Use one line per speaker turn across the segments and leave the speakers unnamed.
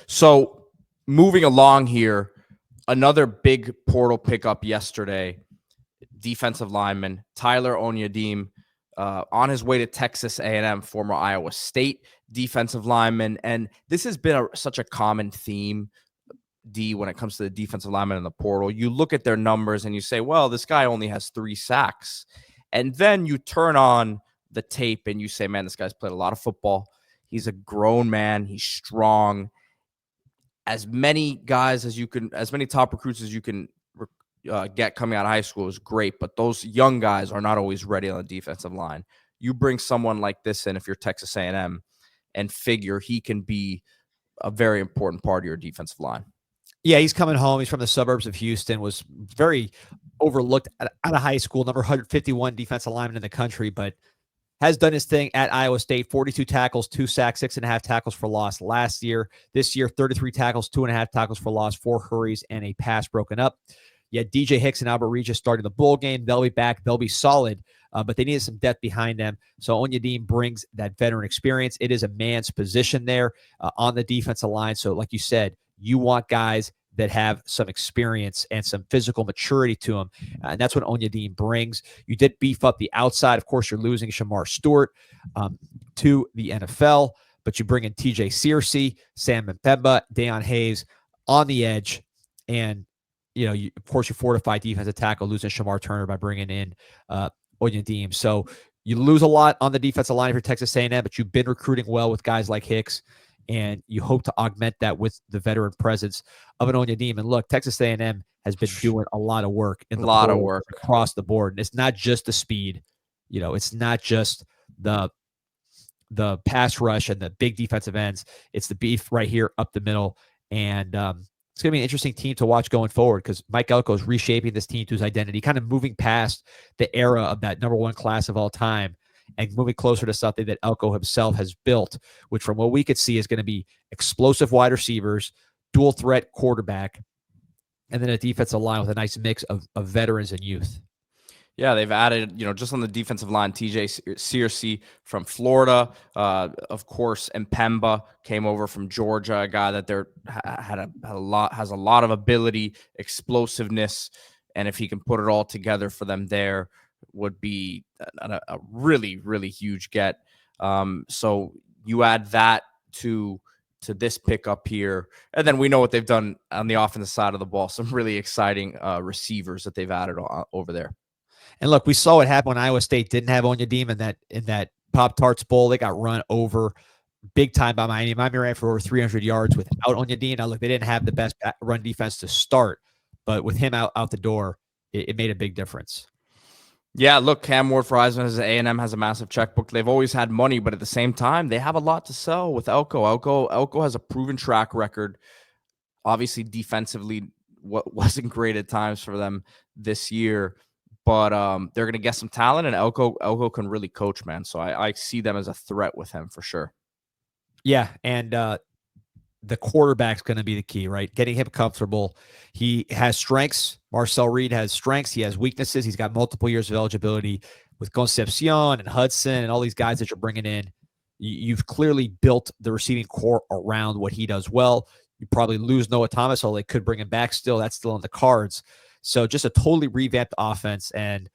So moving along here, another big portal pickup yesterday, defensive lineman Tyler Onyedim, on his way to Texas A&M, former Iowa State defensive lineman. And this has been such a common theme, D, when it comes to the defensive lineman in the portal. You look at their numbers and you say, well, this guy only has 3 sacks. And then you turn on the tape and you say, man, this guy's played a lot of football. He's a grown man. He's strong. As many guys as you can, as many top recruits as you can get coming out of high school is great, but those young guys are not always ready on the defensive line. You bring someone like this in if you're Texas A&M and figure he can be a very important part of your defensive line.
Yeah, he's coming home. He's from the suburbs of Houston, was very overlooked out of high school, number 151 defensive lineman in the country, but has done his thing at Iowa State. 42 tackles, 2 sacks, 6.5 tackles for loss last year. This year, 33 tackles, 2.5 tackles for loss, 4 hurries, and a pass broken up. Yeah, DJ Hicks and Albert Regis starting the bowl game. They'll be back. They'll be solid, but they needed some depth behind them. So Onyedim brings that veteran experience. It is a man's position there on the defensive line. So like you said, you want guys that have some experience and some physical maturity to them. And that's what Onyedim brings. You did beef up the outside. Of course, you're losing Shamar Stewart to the NFL, but you bring in TJ Searcy, Sam Mpemba, Deion Hayes on the edge. And, of course, you fortify defensive tackle, losing Shamar Turner by bringing in Onyedim. So you lose a lot on the defensive line for Texas A&M, but you've been recruiting well with guys like Hicks, and you hope to augment that with the veteran presence of an Onyedim. And look, Texas A&M has been doing a lot of work across the board. And it's not just the speed, it's not just the pass rush and the big defensive ends. It's the beef right here up the middle. And it's going to be an interesting team to watch going forward because Mike Elko is reshaping this team to his identity, kind of moving past the era of that number 1 class of all time and moving closer to something that Elko himself has built, which from what we could see is going to be explosive wide receivers, dual threat quarterback, and then a defensive line with a nice mix of veterans and youth.
Yeah, they've added, just on the defensive line, TJ Searcy from Florida. Of course, Mpemba came over from Georgia, a guy that has a lot of ability, explosiveness, and if he can put it all together for them there, would be a really, really huge get. So you add that to this pickup here, and then we know what they've done on the offensive side of the ball. Some really exciting receivers that they've added over there.
And look, we saw what happened when Iowa State didn't have Onyedim in that Pop-Tarts Bowl. They got run over big time by Miami. Miami ran for over 300 yards without Onyedim. Now, look, they didn't have the best run defense to start, but with him out the door, it made a big difference.
Yeah, look, Cam Ward for Heisman as A&M has a massive checkbook. They've always had money, but at the same time, they have a lot to sell with Elko. Elko has a proven track record. Obviously, defensively, what wasn't great at times for them this year. But they're going to get some talent, and Elko can really coach, man. So I see them as a threat with him for sure.
Yeah, and the quarterback's going to be the key, right? Getting him comfortable. He has strengths. Marcel Reed has strengths. He has weaknesses. He's got multiple years of eligibility with Concepcion and Hudson and all these guys that you're bringing in. You've clearly built the receiving core around what he does well. You probably lose Noah Thomas, although they could bring him back still. That's still on the cards. So just a totally revamped offense, and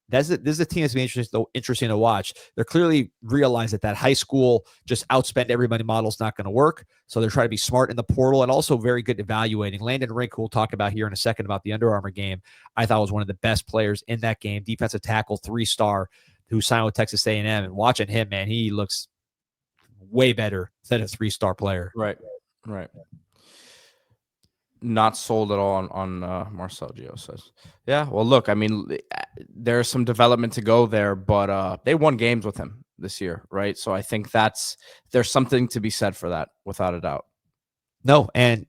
this is a team that's been interesting to watch. They're clearly realized that high school just outspend everybody model is not going to work, so they're trying to be smart in the portal and also very good evaluating. Landon Rink, who we'll talk about here in a second about the Under Armour game, I thought was one of the best players in that game. Defensive tackle, 3-star, who signed with Texas A&M, and watching him, man, he looks way better than a 3-star player.
Right. Not sold at all on Marcel Gio says. Yeah, well, look, I mean, there's some development to go there, but they won games with him this year, right? So I think there's something to be said for that, without a doubt.
No, and,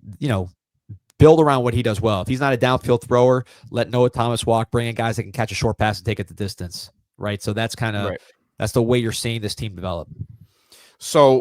build around what he does well. If he's not a downfield thrower, let Noah Thomas walk, bring in guys that can catch a short pass and take it the distance, right? So that's kind of that's the way you're seeing this team develop.
So